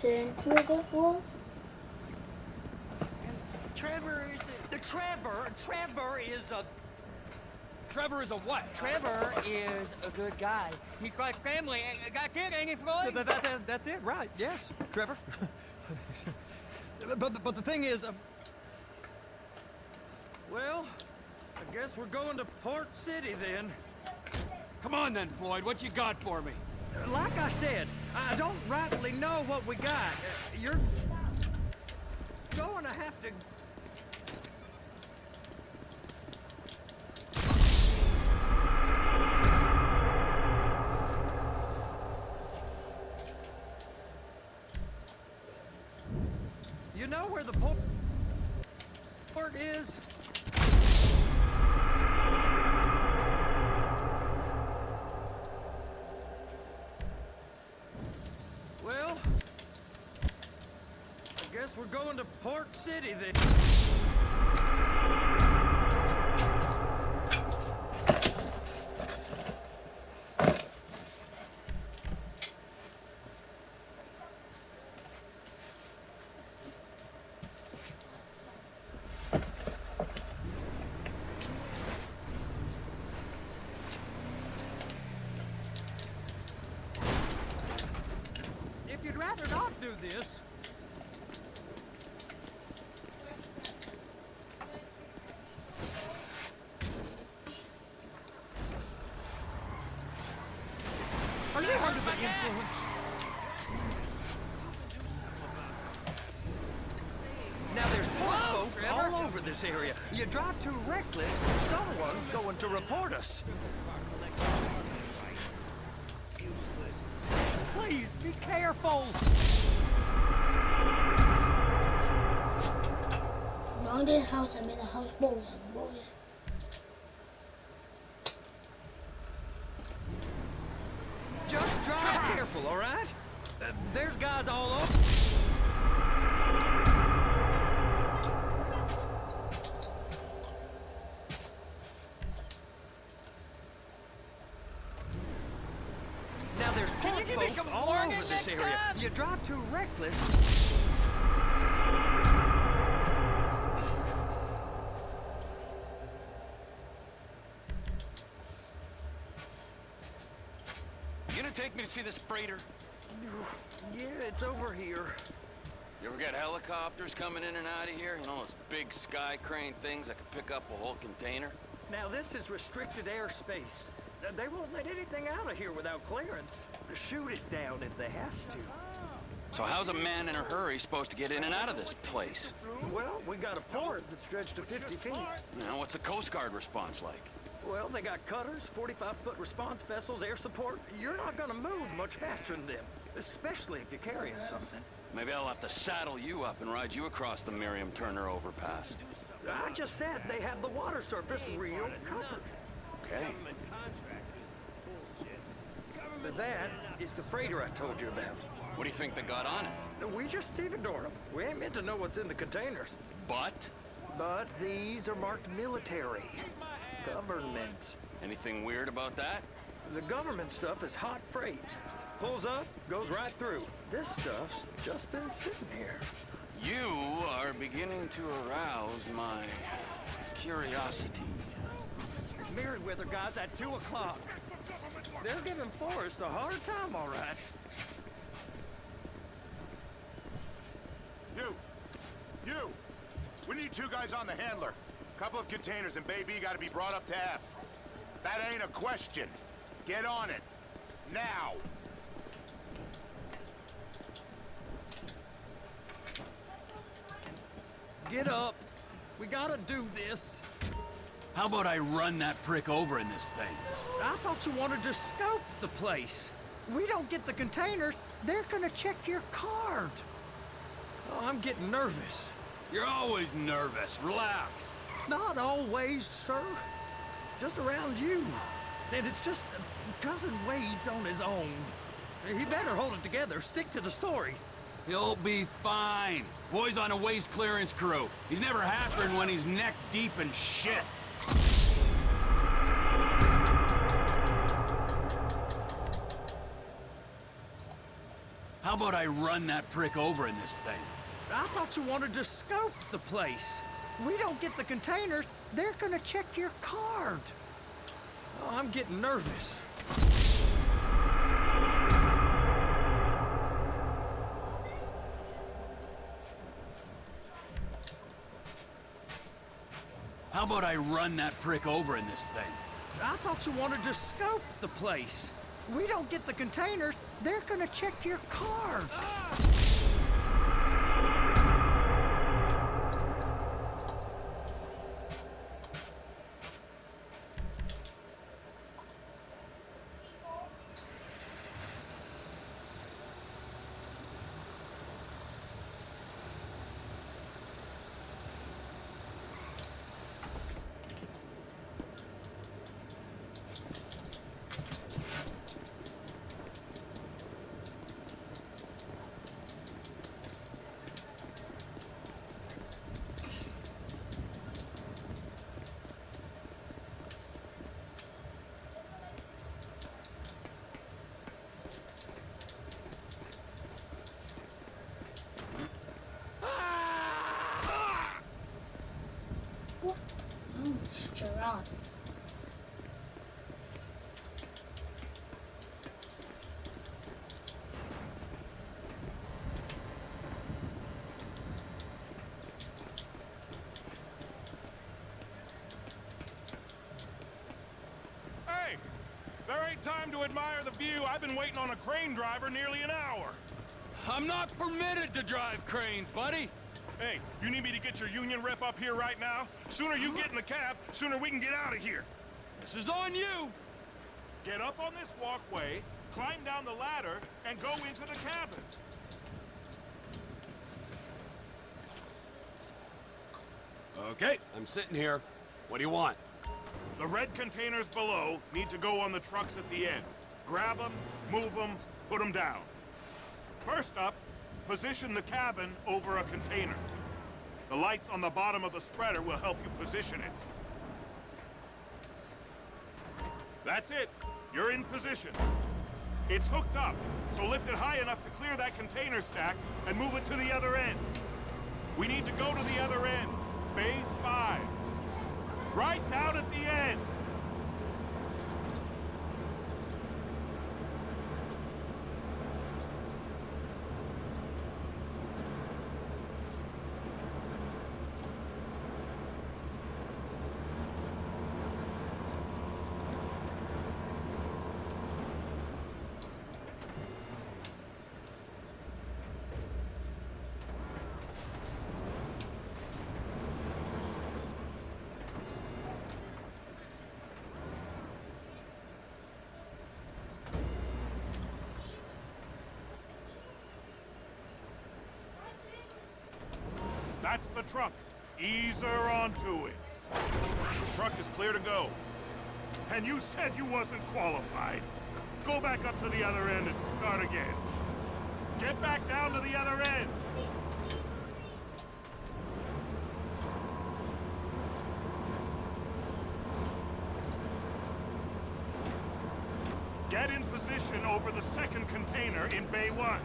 listen to the voice. Trevor is Trevor is a... Trevor is a what? Trevor is a good guy. He's like family. That's it, ain't it, Floyd? That's it, right? Yes, Trevor. but the thing is, well, I guess we're going to Port City then. Come on then, Floyd. What you got for me? Like I said, I don't rightly know what we got. You're going to have to... You know where the port is? Well, I guess we're going to Port City then. If you'd rather not do this... Are you under the influence? Now there's poor folk all over this area. You drive too reckless, someone's going to report us. Please, be careful! Wrong this house, I'm in the house bowling. Just drive careful, all right? There's guys all over. Now there's poor folk all over this area. You drive too reckless. You gonna take me to see this freighter? Yeah, it's over here. You ever get helicopters coming in and out of here? You know, those big sky crane things that could pick up a whole container? Now this is restricted airspace. They won't let anything out of here without clearance. Shoot it down if they have to. So how's a man in a hurry supposed to get in and out of this place? Well, we got a port that's stretched to 50 feet. You know, what's the Coast Guard response like? Well, they got cutters, 45-foot response vessels, air support. You're not gonna move much faster than them, especially if you're carrying something. Maybe I'll have to saddle you up and ride you across the Miriam Turner overpass. I just said they had the water surface real covered. Okay. But that is the freighter I told you about. What do you think they got on it? We just stevedore them. We ain't meant to know what's in the containers. But? But these are marked military. Government. Anything weird about that? The government stuff is hot freight. Pulls up, goes right through. This stuff's just been sitting here. You are beginning to arouse my curiosity. Merryweather guys at 2 o'clock. They're giving Forrest a hard time, all right. You! We need 2 guys on the handler. Couple of containers and Baby gotta be brought up to F. That ain't a question. Get on it. Now! Get up. We gotta do this. How about I run that prick over in this thing? I thought you wanted to scope the place. We don't get the containers, they're gonna check your card. Oh, I'm getting nervous. You're always nervous. Relax. Not always, sir. Just around you. And it's just Cousin Wade's on his own. He better hold it together, stick to the story. He'll be fine. Boy's on a waste clearance crew. He's never happened when he's neck deep in shit. How about I run that prick over in this thing? I thought you wanted to scope the place. We don't get the containers, they're gonna check your card. Oh, I'm getting nervous. How about I run that prick over in this thing? I thought you wanted to scope the place. We don't get the containers, they're gonna check your card. What? Strong. Hey, there ain't time to admire the view. I've been waiting on a crane driver nearly an hour. I'm not permitted to drive cranes, buddy. Hey, you need me to get your union rep up here right now? Sooner you get in the cab, sooner we can get out of here. This is on you. Get up on this walkway, climb down the ladder, and go into the cabin. Okay, I'm sitting here. What do you want? The red containers below need to go on the trucks at the end. Grab them, move them, put them down. First up, position the cabin over a container. The lights on the bottom of the spreader will help you position it. That's it. You're in position. It's hooked up, so lift it high enough to clear that container stack and move it to the other end. We need to go to the other end. Bay 5. Right down at the end. That's the truck. Ease her onto it. The truck is clear to go. And you said you wasn't qualified. Go back up to the other end and start again. Get back down to the other end. Get in position over the second container in Bay 1.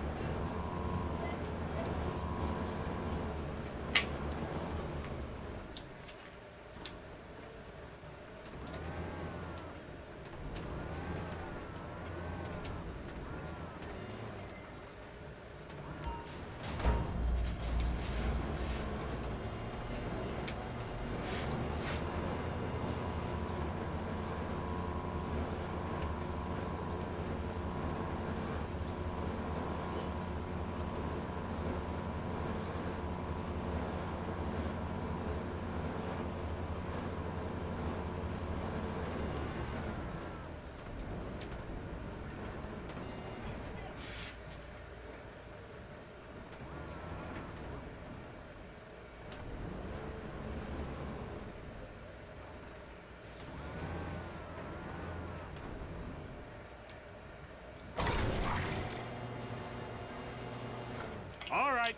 All right,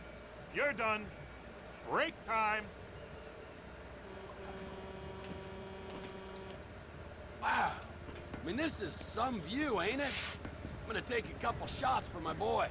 you're done. Break time. Wow. I mean, this is some view, ain't it? I'm gonna take a couple shots for my boy.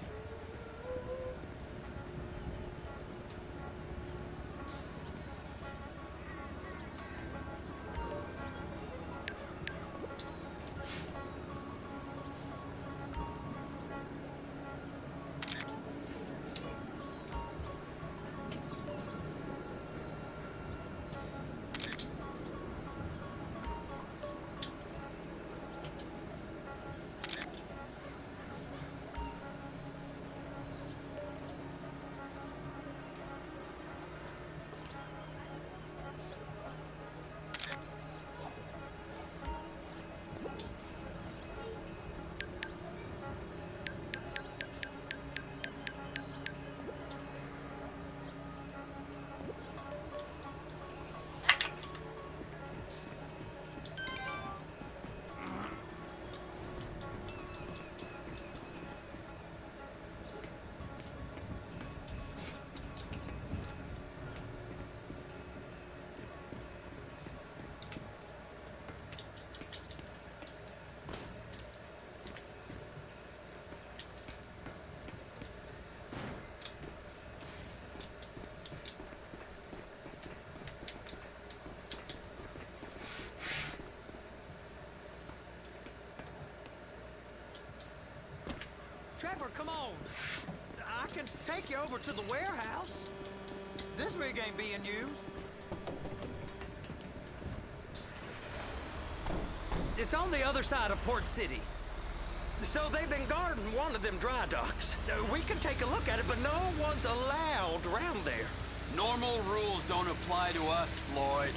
Trevor, come on. I can take you over to the warehouse. This rig ain't being used. It's on the other side of Port City. So they've been guarding one of them dry docks. We can take a look at it, but no one's allowed around there. Normal rules don't apply to us, Floyd.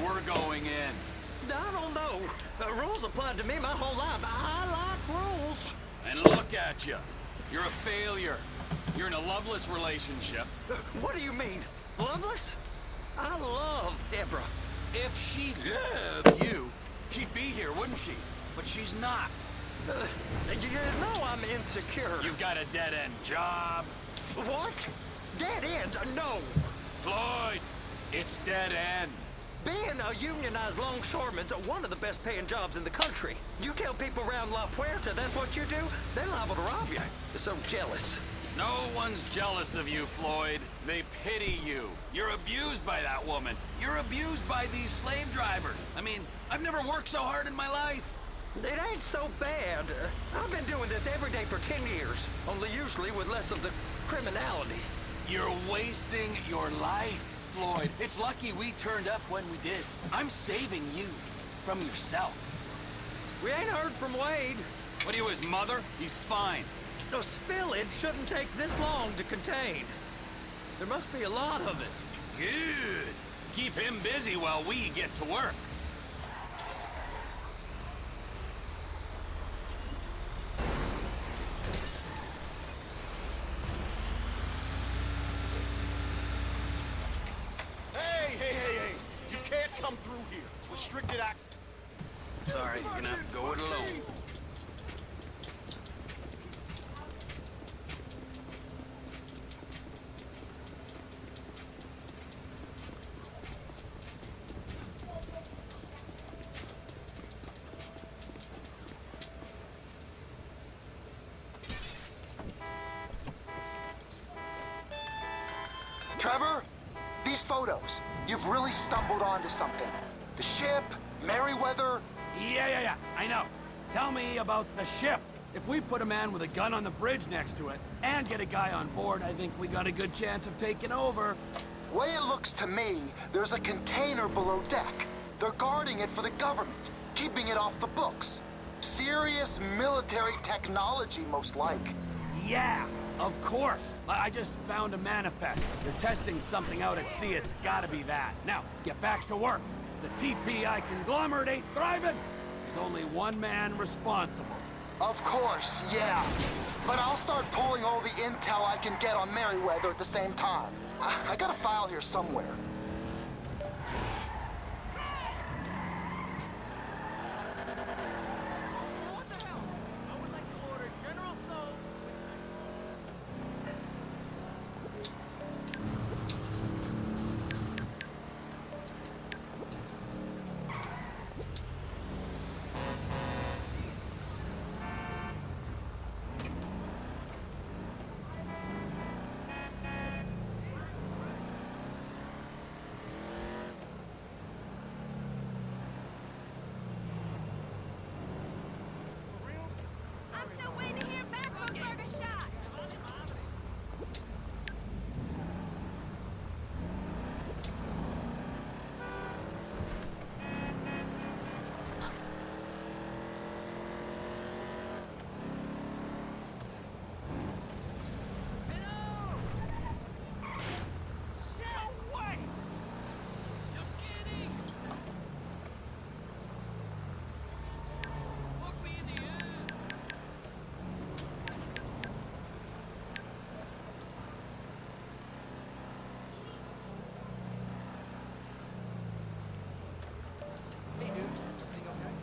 We're going in. I don't know. The rules applied to me my whole life. I like rules. And look at you. You're a failure. You're in a loveless relationship. What do you mean? Loveless? I love Deborah. If she loved you, she'd be here, wouldn't she? But she's not. You know I'm insecure. You've got a dead-end job. What? Dead end? No. Floyd, it's dead end. Being a unionized longshoreman's one of the best paying jobs in the country. You tell people around La Puerta that's what you do, they're liable to rob you. They're so jealous. No one's jealous of you, Floyd. They pity you. You're abused by that woman. You're abused by these slave drivers. I mean, I've never worked so hard in my life. It ain't so bad. I've been doing this every day for 10 years, only usually with less of the criminality. You're wasting your life, Floyd. It's lucky we turned up when we did. I'm saving you from yourself. We ain't heard from Wade. What are you, his mother? He's fine. No, spillage shouldn't take this long to contain. There must be a lot of it. Good. Keep him busy while we get to work. Hey! You can't come through here. It's restricted access. Sorry, you're gonna have to go it alone. Trevor, these photos, you've really stumbled onto something. The ship, Merryweather. Yeah, I know. Tell me about the ship. If we put a man with a gun on the bridge next to it and get a guy on board, I think we got a good chance of taking over. Way it looks to me, there's a container below deck. They're guarding it for the government, keeping it off the books. Serious military technology, most like. Yeah, of course. I just found a manifest. They're testing something out at sea. It's gotta be that. Now, get back to work. The TPI conglomerate ain't thriving. There's only one man responsible. Of course, yeah. But I'll start pulling all the intel I can get on Merryweather at the same time. I got a file here somewhere. What the hell? I would like to order General Soul. I'm still waiting to hear back from Burger Shot. Hey, dude. Everything okay?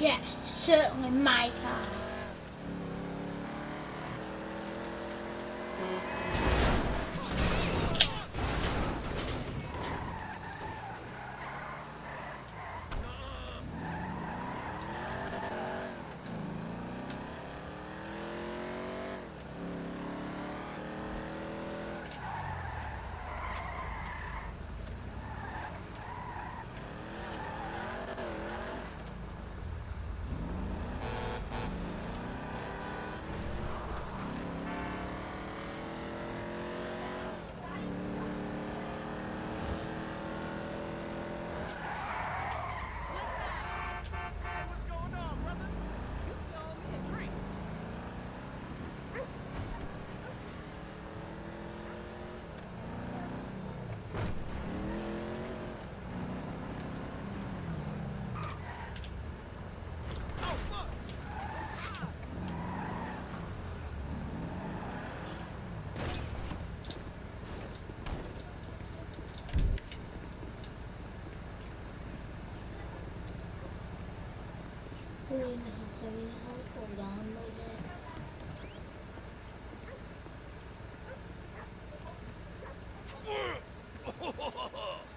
Yeah, certainly my car.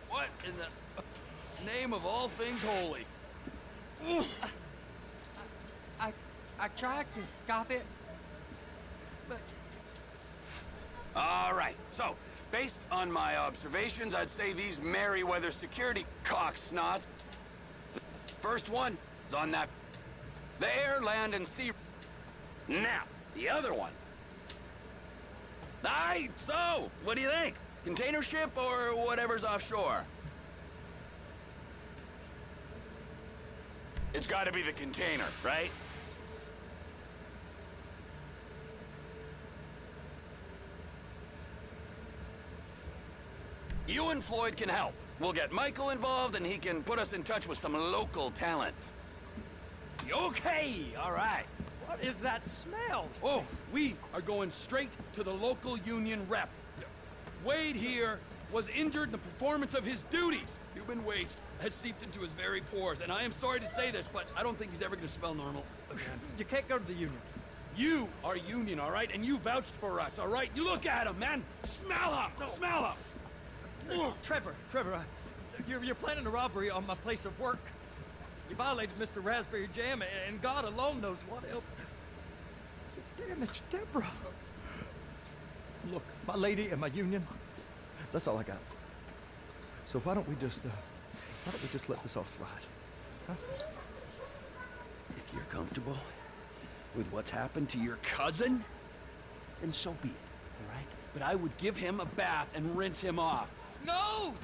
What in the name of all things holy? I tried to stop it, but All right, so, based on my observations, I'd say these Merryweather security cocksnots. First one is on that... the air, land, and sea... Now, the other one. Aye, so, what do you think? Container ship or whatever's offshore? It's gotta be the container, right? You and Floyd can help. We'll get Michael involved and he can put us in touch with some local talent. Okay, all right. What is that smell? Oh, we are going straight to the local union rep. Wade here was injured in the performance of his duties. Human waste has seeped into his very pores, and I am sorry to say this, but I don't think he's ever gonna smell normal again. You can't go to the union. You are union, all right? And you vouched for us, all right? You look at him, man. Smell him. No. Smell him. Trevor, you're planning a robbery on my place of work. You violated Mr. Raspberry Jam, and God alone knows what else. You damaged Deborah. Look, my lady and my union, that's all I got. So why don't we just let this all slide, huh? If you're comfortable with what's happened to your cousin, then so be it, all right? But I would give him a bath and rinse him off. no!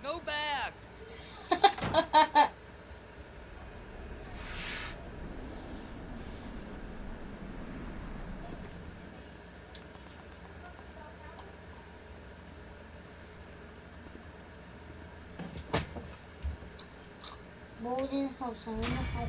No bag! Boarding house, I'm in the house.